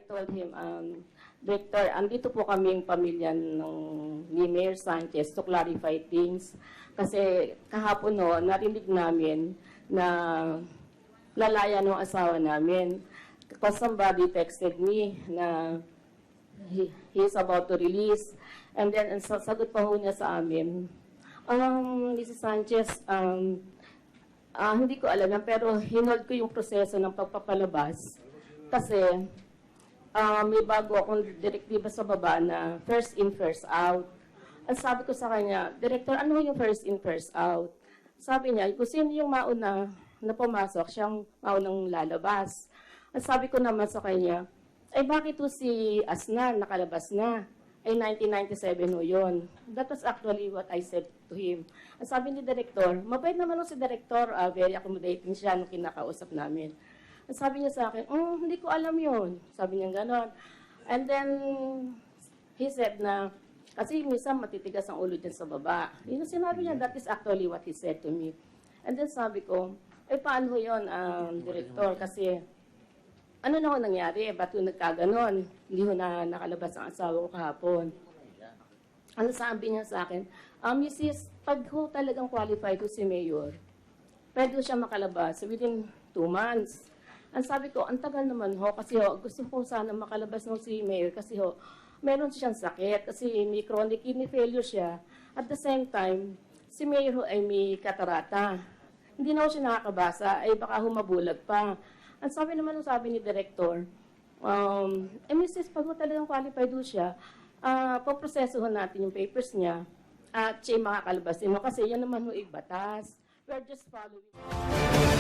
told him, Director, andito po kaming pamilya ni Mayor Sanchez to clarify things. Kasi kahapon no, narinig namin na lalaya ng asawa namin. Because somebody texted me na he's about to release. And then, ang sagot pa ho niya sa amin, Mrs. Sanchez, hindi ko alam yan, pero hinold ko yung proseso ng pagpapalabas. Kasi, may bago akong direktiba sa baba na first in, first out. Ang sabi ko sa kanya, Director, ano yung first in, first out? Sabi niya, kung sino yung mauna na pumasok, siyang maunang lalabas. Ang sabi ko naman sa kanya, ay bakit to si Asnan nakalabas na? Ay 1997 ho yun. That was actually what I said to him. Ang sabi ni Director, mabait naman si Director, very accommodating siya nung kinakausap namin. Ang sabi niya sa akin, hindi ko alam yun. Sabi niya gano'n. And then, he said na, kasi minsan matitigas ang ulo dyan sa baba. Yun ang sinabi niya, that is actually what he said to me. And then sabi ko, paano yun, Director? Kasi, ano na ho nangyari? Ba't ho nagkaganon? Hindi ho na nakalabas ang asawa ko kahapon. Ano sabi niya sa akin? Mrs., pag ho talagang qualified ho si Mayor, pwede ho siya makalabas within 2 months. Ang sabi ko, ang tagal naman ho, kasi ho, gusto ko sana makalabas no si Mayor, kasi ho, meron siyang sakit, kasi may chronic kidney failure siya. At the same time, si Mayor ho ay may katarata. Hindi na ho siya nakakabasa, ay baka humabulag pa. Ang sabi naman sabi ni Director, Mrs., pag talagang qualified ho siya, paprosesohan natin yung papers niya at siya makakalabas din. Kasi yan naman ho batas. We're just following.